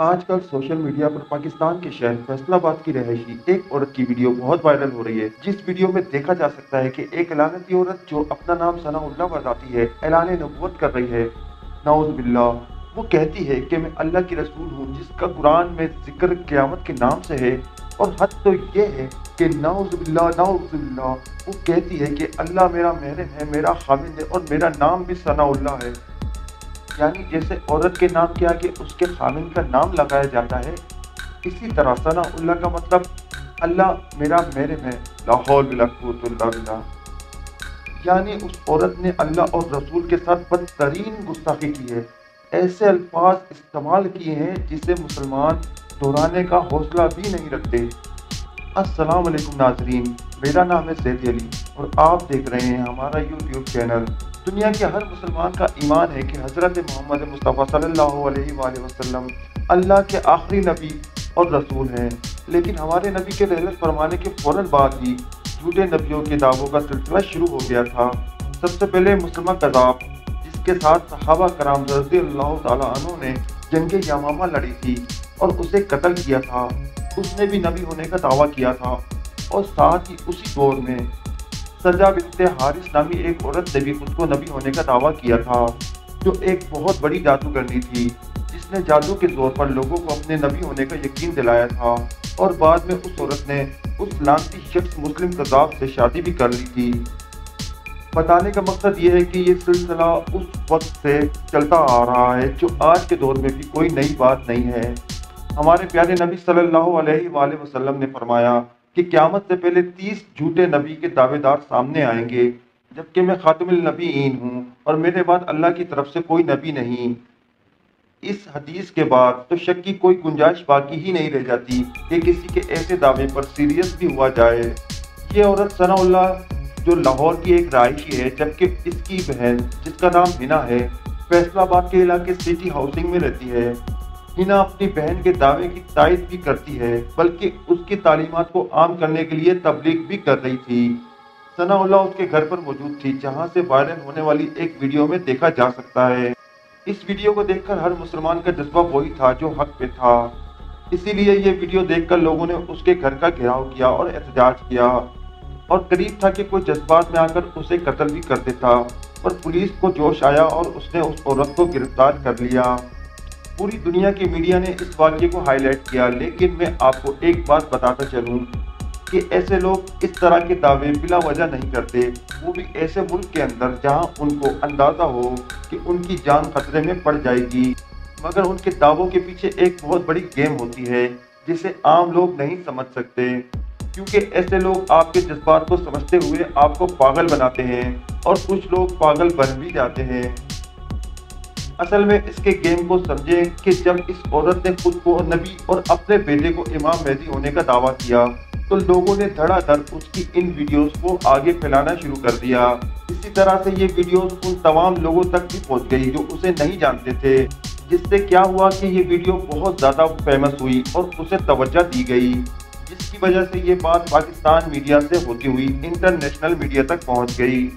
آج کل social media پر پاکستان کے شہر فیصل آباد کی رہائشی ایک عورت کی ویڈیو بہت وائرل ہو رہی ہے، جس ویڈیو میں دیکھا جا سکتا ہے کہ ایک لعنتی عورت جو اپنا نام ثناء اللہ بتاتی ہے اعلان نبوت کر رہی ہے۔ نعوذ باللہ۔ وہ کہتی ہے کہ میں اللہ کی رسول ہوں، جس کا قرآن میں ذکر قیامت کے نام سے ہے، اور حد تو یہ ہے کہ نعوذ باللہ نعوذ باللہ، وہ کہتی ہے کہ اللہ میرا محرم ہے، میرا خاوند ہے، اور میرا نام بھی ثناء اللہ ہے۔ یعنی جیسے عورت کے نام کے آگے اس کے خاوند کا نام لگایا جاتا ہے، اسی طرح ثناء اللہ کا مطلب اللہ میرا محرم ہے، لا حول ولا قوت الا باللہ۔ یعنی اس عورت نے اللہ اور رسول کے ساتھ بدترین گستاخی کی ہے، ایسے الفاظ استعمال کیے ہیں جسے مسلمان دہرانے کا حوصلہ بھی نہیں رکھتے۔ السلام علیکم ناظرین، میرا نام ہے زید علی اور آپ دیکھ رہے ہیں ہمارا یوٹیوب چینل۔ دنیا کے ہر مسلمان کا ایمان ہے کہ حضرت محمد مصطفیٰ صلی اللہ علیہ وآلہ وسلم اللہ کے آخری نبی اور رسول ہیں، لیکن ہمارے نبی کے رحلت فرمانے کے فوراً بعد ہی جھوٹے نبیوں کے دعووں کا سلسلہ شروع ہو گیا تھا۔ سب سے پہلے مسلمہ کذاب، جس کے ساتھ صحابہ کرام رضی اللہ تعالیٰ عنہ نے جنگ یمامہ لڑی تھی اور اسے قتل کیا تھا، اس نے بھی نبی ہونے کا دعویٰ کیا تھا، اور ساتھ ہی اسی دور میں سجا بنت حارث نامی ایک عورت نے بھی خود کو نبی ہونے کا دعویٰ کیا تھا، جو ایک بہت بڑی جادوگرنی تھی، جس نے جادو کے زور پر لوگوں کو اپنے نبی ہونے کا یقین دلایا تھا، اور بعد میں اس عورت نے اس لعنتی شخص مسلم کذاب سے شادی بھی کر لی تھی۔ بتانے کا مقصد یہ ہے کہ یہ سلسلہ اس وقت سے چلتا آ رہا ہے، جو آج کے دور میں بھی کوئی نئی بات نہیں ہے۔ ہمارے پیارے نبی صلی اللہ علیہ وآلہ وسلم نے فرمایا کہ قیامت سے پہلے 30 جھوٹے نبی کے دعوے دار سامنے آئیں گے، جبکہ میں خاتم النبیین ہوں اور میرے بعد اللہ کی طرف سے کوئی نبی نہیں۔ اس حدیث کے بعد تو شک کی کوئی گنجائش باقی ہی نہیں رہ جاتی کہ کسی کے ایسے دعوے پر سیریس بھی ہوا جائے۔ یہ عورت ثناء اللہ جو لاہور کی ایک رہائشی ہے، جبکہ اس کی بہن جس کا نام ہنا ہے فیصل آباد کے علاقے سٹی ہاؤسنگ میں رہتی ہے۔ ہنا اپنی بہن کے دعوے کی تائید بھی کرتی ہے، بلکہ اس کی تعلیمات کو عام کرنے کے لیے تبلیغ بھی کر رہی تھی۔ ثناء اللہ اس کے گھر پر موجود تھی، جہاں سے وائرل ہونے والی ایک ویڈیو میں دیکھا جا سکتا ہے۔ اس ویڈیو کو دیکھ کر ہر مسلمان کا جذبہ وہی تھا جو حق پہ تھا، اسی لیے یہ ویڈیو دیکھ کر لوگوں نے اس کے گھر کا گھیراؤ کیا اور احتجاج کیا، اور قریب تھا کہ کوئی جذبات میں آ کر اسے قتل بھی کر دیتا، پر پولیس کو جوش آیا اور اس نے اس عورت کو گرفتار کر لیا۔ پوری دنیا کی میڈیا نے اس واقعے کو ہائی لائٹ کیا، لیکن میں آپ کو ایک بات بتاتا چلوں کہ ایسے لوگ اس طرح کے دعوے بلا وجہ نہیں کرتے، وہ بھی ایسے ملک کے اندر جہاں ان کو اندازہ ہو کہ ان کی جان خطرے میں پڑ جائے گی، مگر ان کے دعووں کے پیچھے ایک بہت بڑی گیم ہوتی ہے جسے عام لوگ نہیں سمجھ سکتے، کیونکہ ایسے لوگ آپ کے جذبات کو سمجھتے ہوئے آپ کو پاگل بناتے ہیں، اور کچھ لوگ پاگل بن بھی جاتے ہیں۔ اصل میں اس کے گیم کو سمجھیں کہ جب اس عورت نے خود کو نبی اور اپنے بیٹے کو امام مہدی ہونے کا دعویٰ کیا، تو لوگوں نے دھڑا دھڑ اس کی ان ویڈیوز کو آگے پھیلانا شروع کر دیا۔ اسی طرح سے یہ ویڈیوز ان تمام لوگوں تک بھی پہنچ گئی جو اسے نہیں جانتے تھے، جس سے کیا ہوا کہ یہ ویڈیو بہت زیادہ فیمس ہوئی اور اسے توجہ دی گئی، جس کی وجہ سے یہ بات پاکستان میڈیا سے ہوتی ہوئی انٹرنیشنل میڈیا تک پہنچ گئی۔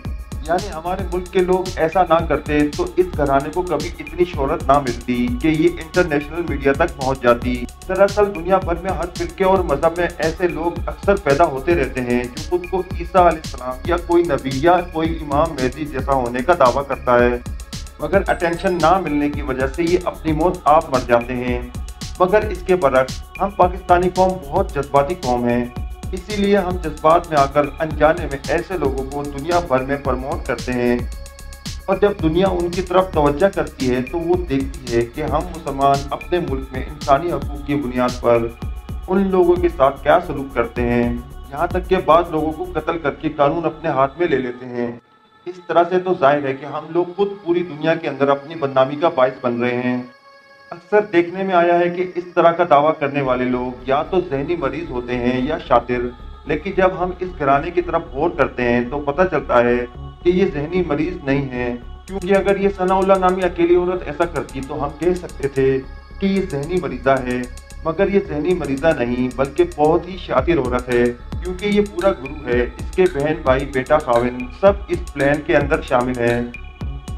یعنی ہمارے ملک کے لوگ ایسا نہ کرتے تو اس گھرانے کو کبھی اتنی شہرت نہ ملتی کہ یہ انٹرنیشنل میڈیا تک پہنچ جاتی۔ دراصل دنیا بھر میں ہر فرقے اور مذہب میں ایسے لوگ اکثر پیدا ہوتے رہتے ہیں جو خود کو عیسیٰ علیہ السلام یا کوئی نبی یا کوئی امام مہدی جیسا ہونے کا دعویٰ کرتا ہے، مگر اٹینشن نہ ملنے کی وجہ سے یہ اپنی موت آپ مر جاتے ہیں۔ مگر اس کے برعکس ہم پاکستانی قوم بہت جذباتی قوم ہیں، اسی لیے ہم جذبات میں آ کر انجانے میں ایسے لوگوں کو دنیا بھر میں پروموٹ کرتے ہیں، اور جب دنیا ان کی طرف توجہ کرتی ہے تو وہ دیکھتی ہے کہ ہم مسلمان اپنے ملک میں انسانی حقوق کی بنیاد پر ان لوگوں کے ساتھ کیا سلوک کرتے ہیں، یہاں تک کہ بعض لوگوں کو قتل کر کے قانون اپنے ہاتھ میں لے لیتے ہیں۔ اس طرح سے تو ظاہر ہے کہ ہم لوگ خود پوری دنیا کے اندر اپنی بدنامی کا باعث بن رہے ہیں۔ اکثر دیکھنے میں آیا ہے کہ اس طرح کا دعویٰ کرنے والے لوگ یا تو ذہنی مریض ہوتے ہیں یا شاطر، لیکن جب ہم اس گھرانے کی طرف غور کرتے ہیں تو پتہ چلتا ہے کہ یہ ذہنی مریض نہیں ہے، کیونکہ اگر یہ ثناء اللہ نامی اکیلی عورت ایسا کرتی تو ہم کہہ سکتے تھے کہ یہ ذہنی مریضہ ہے، مگر یہ ذہنی مریضہ نہیں بلکہ بہت ہی شاطر عورت ہے، کیونکہ یہ پورا گروہ ہے، اس کے بہن بھائی بیٹا خاوند سب اس پلان کے اندر شامل ہیں،